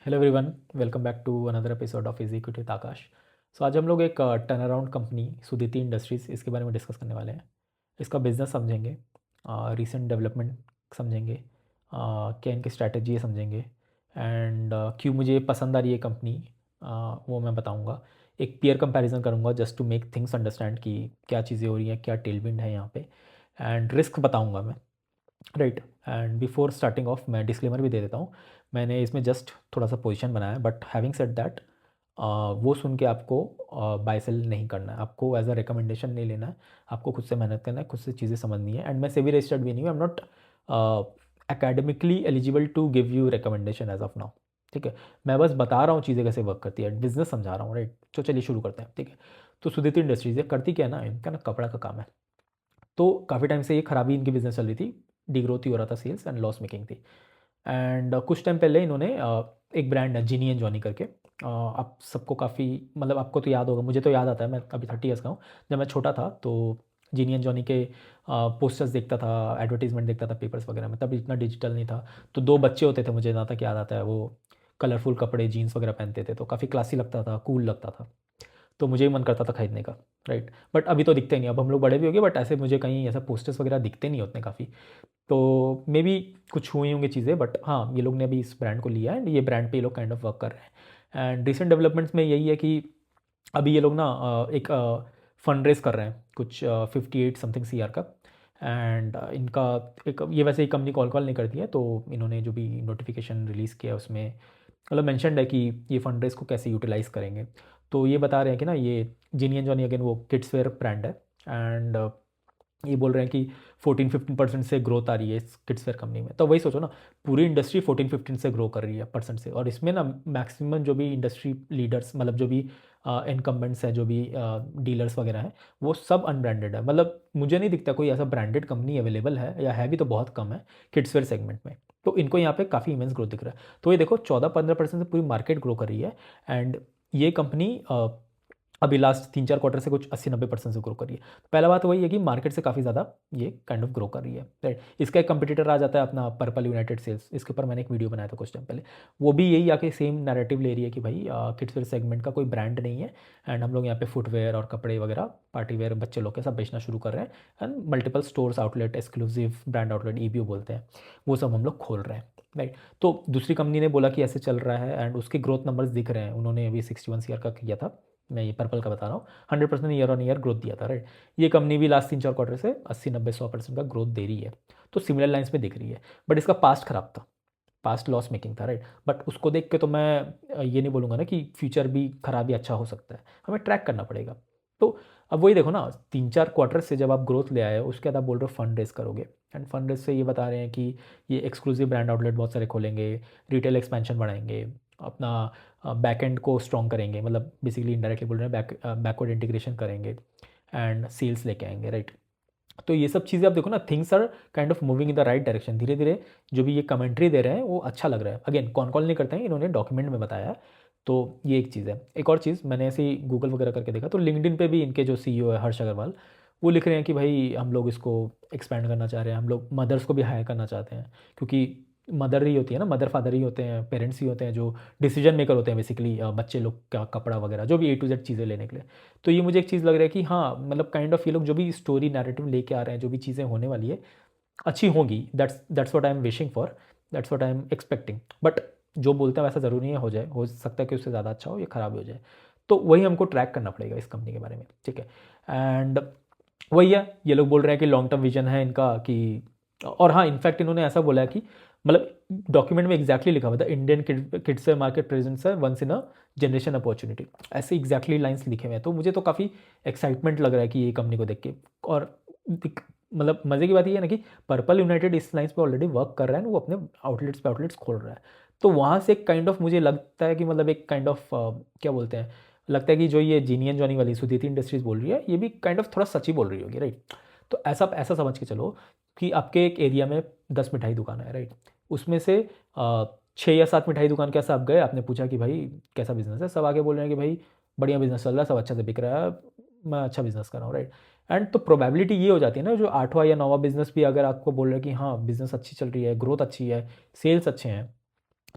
Hello everyone, welcome back to another episode of executive with Akash. So आज हम लोग एक turn around company Suditi industries इसके बारे में डिस्कस करने वाले हैं। इसका बिजनेस समझेंगे, रीसेंट डेवलपमेंट समझेंगे, क्या इनकी स्ट्रैटेजी है समझेंगे, एंड क्यों मुझे ये पसंद आ रही है कंपनी, वो मैं बताऊंगा। एक पीयर कंपैरिजन करूंगा just to make things understand कि क्या चीज़ें हो रही हैं, क्या टेलविंड है यहाँ पे, एंड रिस्क बताऊंगा मैं। Right. And before starting of मैं डिस्क्लेमर भी दे देता हूँ। मैंने इसमें जस्ट थोड़ा सा पोजीशन बनाया है, बट हैविंग सेड दैट वो सुन के आपको बाय सेल नहीं करना है, आपको एज अ रिकमेंडेशन नहीं लेना है। आपको खुद से मेहनत करना है, खुद से चीज़ें समझनी है। एंड मैं सेबी रजिस्टर्ड भी नहीं हूँ, I am not academically eligible to give you recommendation as of now. ठीक है, मैं बस बता रहा हूँ चीज़ें कैसे वर्क करती है, बिजनेस समझा रहा हूँ। राइट, तो चलिए शुरू करते हैं। ठीक है, तो सुदिति इंडस्ट्रीज ये करती क्या है ना, इनका ना कपड़ा का काम है। तो काफ़ी टाइम से ये खराबी इनकी बिजनेस चल रही थी, डीग्रोथ ही हो रहा था, सेल्स एंड लॉस मेकिंग थी। एंड कुछ टाइम पहले इन्होंने एक ब्रांड है जिनी एंड जॉनी करके। आप सबको काफ़ी, मतलब आपको तो याद होगा, मुझे तो याद आता है, मैं अभी 30 ईयर्स का हूँ। जब मैं छोटा था तो जिनी एंड जॉनी के पोस्टर्स देखता था, एडवर्टीजमेंट देखता था पेपर्स वगैरह में। तब इतना डिजिटल नहीं था। तो दो बच्चे होते थे, मुझे जहाँ तक याद आता है, वो कलरफुल कपड़े जीन्स वगैरह पहनते थे, तो काफ़ी क्लासी लगता था, कूल लगता था। तो मुझे ही मन करता था खरीदने का। राइट, बट अभी तो दिखते नहीं, अब हम लोग बड़े भी हो गए, बट ऐसे मुझे कहीं ऐसा पोस्टर्स वगैरह दिखते नहीं होते काफ़ी। तो मे बी कुछ हुई होंगी चीज़ें, बट हाँ, ये लोग ने अभी इस ब्रांड को लिया है एंड ये ब्रांड पे ये लोग काइंड ऑफ वर्क कर रहे हैं। एंड रिसेंट डेवलपमेंट्स में यही है कि अभी ये लोग ना एक फंड रेज कर रहे हैं कुछ 58 समथिंग CR का। एंड इनका एक, ये वैसे ही कंपनी कॉल नहीं करती है, तो इन्होंने जो भी नोटिफिकेशन रिलीज़ किया है उसमें मतलब मैंशनड है कि ये फंड रेज को कैसे यूटिलाइज़ करेंगे। तो ये बता रहे हैं कि ना, ये जिनी एंड जॉनी अगेन वो किड्स वेयर ब्रांड है। एंड ये बोल रहे हैं कि 14-15% से ग्रोथ आ रही है इस किड्स वेयर कंपनी में। तो वही सोचो ना, पूरी इंडस्ट्री 14-15 से ग्रो कर रही है परसेंट से, और इसमें ना मैक्सिमम जो भी इंडस्ट्री लीडर्स, मतलब जो भी इनकम्बेंट्स है, जो भी डीलर्स वगैरह हैं, वो सब अनब्रांडेड है। मतलब मुझे नहीं दिखता कोई ऐसा ब्रांडेड कंपनी अवेलेबल है, या है भी तो बहुत कम है किड्स वेयर सेगमेंट में। तो इनको यहाँ पे काफ़ी इमेंस ग्रोथ दिख रहा है। तो ये देखो 14-15% से पूरी मार्केट ग्रो कर रही है। एंड ये कंपनी अभी लास्ट 3-4 क्वार्टर से कुछ 80-90% से ग्रो कर रही है। तो पहला बात वही है कि मार्केट से काफ़ी ज़्यादा ये काइंड ऑफ ग्रो कर रही है। राइट, इसका एक कंपटीटर आ जाता है अपना पर्पल यूनाइटेड सेल्स। इसके ऊपर मैंने एक वीडियो बनाया था कुछ टाइम पहले। वो भी यही आके सेम नैरेटिव ले रही है कि भाई किड्स वेयर सेगमेंट का कोई ब्रांड नहीं है, एंड हम लोग यहाँ पे फुटवेयर और कपड़े वगैरह, पार्टी वेयर, बच्चे लोग के सब बेचना शुरू कर रहे हैं। And multiple stores, outlet, exclusive brand outlet, EBO बोलते हैं, वो सब हम लोग खोल रहे हैं। राइट, तो दूसरी कंपनी ने बोला कि ऐसे चल रहा है, एंड उसके ग्रोथ नंबर्स दिख रहे हैं। उन्होंने अभी 61 CR का किया था, मैं ये पर्पल का बता रहा हूँ। 100% ईयर ऑन ईयर ग्रोथ दिया था। राइट, ये कंपनी भी लास्ट 3-4 क्वार्टर से 80-90-100% का ग्रोथ दे रही है। तो सिमिलर लाइंस में दिख रही है, बट इसका पास्ट खराब था, पास्ट लॉस मेकिंग था। राइट, बट उसको देख के तो मैं ये नहीं बोलूँगा ना कि फ्यूचर भी खराब ही अच्छा हो सकता है, हमें ट्रैक करना पड़ेगा। तो अब वही देखो ना, 3-4 क्वार्टर से जब आप ग्रोथ ले आए हो, उसके बाद आप बोल रहे हो फंड रेज करोगे। एंड फंड रेज से ये बता रहे हैं कि ये एक्सक्लूसिव ब्रांड आउटलेट बहुत सारे खोलेंगे, रिटेल एक्सपेंशन बढ़ाएंगे, अपना बैक एंड को स्ट्रॉन्ग करेंगे, मतलब बेसिकली इनडायरेक्टली बोल रहे हैं बैकवर्ड इंटीग्रेशन करेंगे, एंड सेल्स लेके आएंगे। राइट, तो ये सब चीज़ें आप देखो ना, things are kind of moving in the right direction. धीरे धीरे जो भी ये कमेंट्री दे रहे हैं वो अच्छा लग रहा है। अगेन कॉल नहीं करते हैं, इन्होंने डॉक्यूमेंट में बताया है। तो ये एक चीज़ है। एक और चीज़ मैंने ऐसे ही गूगल वगैरह करके देखा, तो लिंक्डइन पे भी इनके जो CEO है हर्ष अग्रवाल, वो लिख रहे हैं कि भाई हम लोग इसको एक्सपैंड करना चाह रहे हैं, हम लोग मदर्स को भी हायर करना चाहते हैं। क्योंकि मदर ही होती है ना, मदर फादर ही होते हैं, पेरेंट्स ही होते हैं जो डिसीजन मेकर होते हैं बेसिकली, बच्चे लोग का कपड़ा वगैरह जो भी A to Z चीज़ें लेने के लिए। तो ये मुझे एक चीज़ लग रहा है कि हाँ, मतलब काइंड ऑफ ये लोग जो भी स्टोरी नैरेटिव लेके आ रहे हैं, जो भी चीज़ें होने वाली है अच्छी होंगी। That's what I am wishing for, that's what I am expecting. But जो बोलते हैं वैसा ज़रूरी नहीं है हो जाए, हो सकता है कि उससे ज़्यादा अच्छा हो या ख़राब भी हो जाए। तो वही हमको ट्रैक करना पड़ेगा इस कंपनी के बारे में। ठीक है, एंड वही है, ये लोग बोल रहे हैं कि लॉन्ग टर्म विजन है इनका कि, और हाँ, इनफैक्ट इन्होंने ऐसा बोला है कि मतलब डॉक्यूमेंट में एग्जैक्टली लिखा हुआ था, इंडियन किड्स मार्केट प्रेजेंस है once in a generation opportunity, ऐसे एग्जैक्टली लाइंस लिखे हुए हैं। तो मुझे तो काफ़ी एक्साइटमेंट लग रहा है कि ये कंपनी को देख के। और मतलब मज़े की बात ये है ना कि पर्पल यूनाइटेड इस लाइंस पे ऑलरेडी वर्क कर रहा है, वो अपने आउटलेट्स खोल रहा है। तो वहाँ से एक काइंड ऑफ मुझे लगता है कि मतलब एक काइंड ऑफ क्या बोलते हैं, लगता है कि जो ये जीनी एंड जॉनी वाली सुदीति इंडस्ट्रीज बोल रही है, ये भी काइंड ऑफ थोड़ा सच ही बोल रही होगी। राइट, तो ऐसा ऐसा समझ के चलो कि आपके एक एरिया में 10 मिठाई दुकान है। राइट, उसमें से 6 या 7 मिठाई दुकान के साथ आप गए, आपने पूछा कि भाई कैसा बिजनेस है, सब आगे बोल रहे हैं कि भाई बढ़िया बिजनेस चल रहा है, सब अच्छे से बिक रहा है, मैं अच्छा बिजनेस कर रहा हूँ। राइट, एंड तो प्रोबेबिलिटी ये हो जाती है ना, जो 8वां या 9वां बिजनेस भी अगर आपको बोल रहे हैं कि हाँ बिजनेस अच्छी चल रही है, ग्रोथ अच्छी है, सेल्स अच्छे हैं,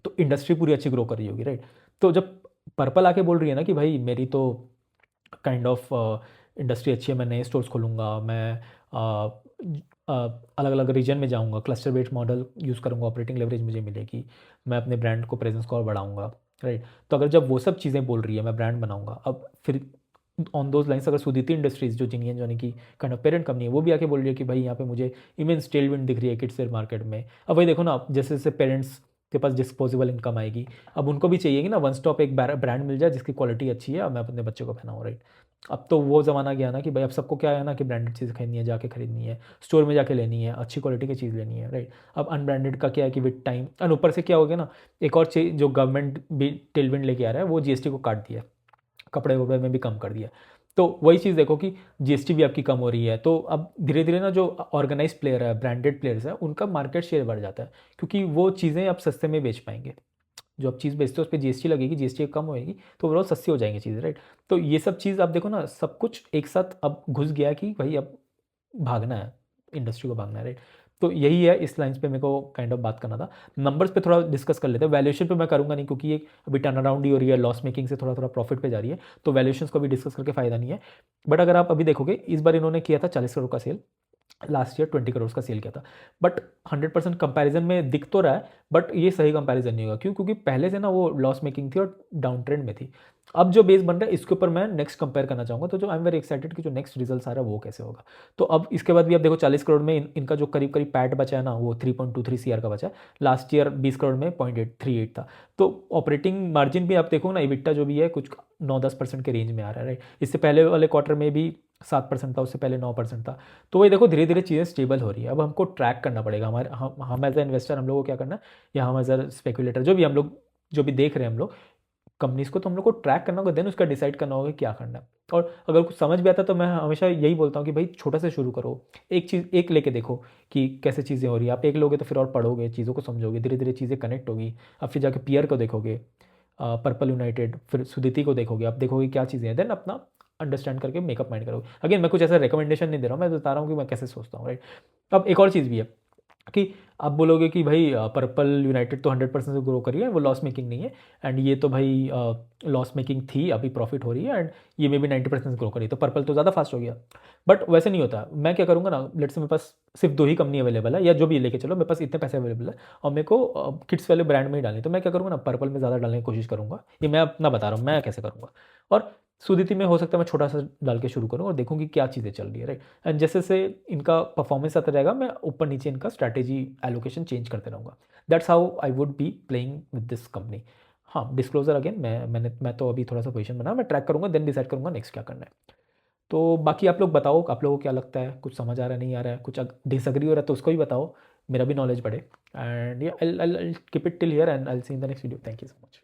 तो इंडस्ट्री पूरी अच्छी ग्रो कर रही होगी, राइट। तो जब पर्पल आके बोल रही है ना कि भाई मेरी तो काइंड ऑफ इंडस्ट्री अच्छी है, मैं नए स्टोर्स खोलूँगा, मैं अलग अलग रीजन में जाऊँगा, क्लस्टर बेस्ड मॉडल यूज़ करूँगा, ऑपरेटिंग लेवरेज मुझे मिलेगी, मैं अपने ब्रांड को प्रेजेंस को और बढ़ाऊँगा, राइट। तो अगर जब वो सब चीज़ें बोल रही है, मैं ब्रांड बनाऊँगा, अब फिर ऑन दोज लाइन्स अगर सुदिति इंडस्ट्रीज़ जो जिनियन जोनी की काइंड ऑफ पेरेंट कंपनी है, वो भी आके बोल रही है कि भाई यहाँ पे मुझे इमेंस टेलविंड दिख रही है किड्स वेयर मार्केट में। अब वही देखो ना, जैसे जैसे पेरेंट्स के पास डिस्पोजेबल इनकम आएगी, अब उनको भी चाहिए कि ना वन स्टॉप एक ब्रांड मिल जाए जिसकी क्वालिटी अच्छी है और मैं अपने बच्चे को पहनाऊँ, राइट। अब तो वो ज़माना गया ना कि भाई अब सबको क्या है ना कि ब्रांडेड चीज़ खरीदनी है, जाके खरीदनी है, स्टोर में जाके लेनी है, अच्छी क्वालिटी की चीज़ लेनी है, राइट। अब अनब्रांडेड का क्या है कि विद टाइम और ऊपर से क्या हो गया ना, एक और चीज़ जो गवर्नमेंट भी टेलविंड लेके आ रहा है, वो जीएसटी को काट दिया, कपड़े वपड़े में भी कम कर दिया। तो वही चीज़ देखो कि जीएसटी भी आपकी कम हो रही है, तो अब धीरे धीरे ना जो ऑर्गेनाइज प्लेयर है, ब्रांडेड प्लेयर्स है, उनका मार्केट शेयर बढ़ जाता है, क्योंकि वो चीज़ें अब सस्ते में बेच पाएंगे। जो आप चीज़ बेचते हो उस पर जीएसटी लगेगी, जीएसटी कम होएगी, तो ओवरऑल सस्ती हो जाएंगी चीज़ें, राइट। तो ये सब चीज़ आप देखो ना, सब कुछ एक साथ अब घुस गया कि भाई अब भागना है, इंडस्ट्री को भागना है, राइट। तो यही है, इस लाइन्स पे मेरे को काइंड ऑफ बात करना था। नंबर्स पे थोड़ा डिस्कस कर लेते हैं, वैल्यूएशन पे मैं करूँगा नहीं क्योंकि ये अभी टर्न अराउंड ही हो रही है, लॉस मेकिंग से थोड़ा थोड़ा प्रॉफिट पे जा रही है, तो वैल्यूएशंस को भी डिस्कस करके फ़ायदा नहीं है। बट अगर आप अभी देखोगे, इस बार इन्होंने किया था 40 करोड़ का सेल, लास्ट ईयर 20 करोड़ का सेल किया था। बट 100% कंपैरिजन में दिख तो रहा है, बट ये सही कंपैरिजन नहीं होगा, क्यों? क्योंकि पहले से ना वो लॉस मेकिंग थी और डाउन ट्रेंड में थी। अब जो बेस बन रहा है इसके ऊपर मैं नेक्स्ट कंपेयर करना चाहूँगा, तो जो आई एम वेरी एक्साइटेड कि जो नेक्स्ट रिजल्ट आ रहा है वो कैसे होगा। तो अब इसके बाद भी आप देखो 40 करोड़ में इनका जो करीब करीब पैट बचा है ना, वो 3.23 CR का बचा है। लास्ट ईयर 20 करोड़ में 0.838 था। तो ऑपरेटिंग मार्जिन भी आप देखो ना, इबिट्टा जो भी है कुछ 9-10% के रेंज में आ रहा है, राइट। इससे पहले वाले क्वार्टर में भी 7% था, उससे पहले 9% था। तो वही देखो, धीरे धीरे चीज़ें स्टेबल हो रही है। अब हमको ट्रैक करना पड़ेगा, हमारे हम एज ए इन्वेस्टर हम लोग को क्या करना है, या हम एज अ स्पेकुलेटर जो भी हम लोग जो भी देख रहे हैं हम लोग कंपनीज को, तो हम लोग को ट्रैक करना होगा, देन उसका डिसाइड करना होगा क्या करना है। और अगर कुछ समझ भी आता है तो मैं हमेशा यही बोलता हूँ कि भाई छोटा से शुरू करो, एक चीज़ एक लेके देखो कि कैसे चीज़ें हो रही है। आप एक लोगे तो फिर और पढ़ोगे, चीज़ों को समझोगे, धीरे धीरे चीज़ें कनेक्ट होगी। अब फिर जाके पीयर को देखोगे, पर्पल यूनाइटेड, फिर सुदिति को देखोगे, आप देखोगे क्या चीज़ें हैं, देन अपना अंडरस्टैंड करके मेकअप माइंड करोगे। अगेन मैं कुछ ऐसा रिकमेंडेशन नहीं दे रहा हूँ, मैं बता रहा हूँ कि मैं कैसे सोचता हूँ, राइट। अब एक और चीज़ भी है कि आप बोलोगे कि भाई पर्पल यूनाइटेड तो 100% से ग्रो करी है, वो लॉस मेकिंग नहीं है, एंड ये तो भाई लॉस मेकिंग थी, अभी प्रॉफिट हो रही है, एंड ये मे भी 90% ग्रो करी, तो पर्पल तो ज़्यादा फास्ट हो गया। बट वैसे नहीं होता। मैं क्या करूँगा ना, लेट्स से मेरे पास सिर्फ 2 ही कंपनी अवेलेबल है, या जो भी लेके चलो, मेरे पास इतने पैसे अवेलेबल है और मेरे को किड्स वाले ब्रांड में ही डालनी, तो मैं क्या करूँगा ना, पर्पल में ज़्यादा डालने की कोशिश करूँगा। ये मैं अपना बता रहा हूँ मैं कैसे करूँगा। और सुदिति में हो सकता है मैं छोटा सा डाल के शुरू करूँ और देखूँ कि क्या चीज़ें चल रही है, राइट। एंड जैसे जैसे इनका परफॉर्मेंस आता रहेगा, मैं ऊपर नीचे इनका स्ट्रैटेजी एलोकेशन चेंज करते रहूँगा। That's how I would be playing with this company. हाँ, डिस्क्लोजर अगेन, मैं तो अभी थोड़ा सा पोजीशन बना, मैं ट्रैक करूँगा, देन डिसाइड करूँगा नेक्स्ट क्या करना है। तो बाकी आप लोग बताओ, आप लोगों को क्या लगता है, कुछ समझ आ रहा है, नहीं आ रहा है, कुछ डिसएग्री हो रहा है तो उसको भी बताओ, मेरा भी नॉलेज बढ़े। And yeah I keep it till here and I see in the next video. Thank you so much.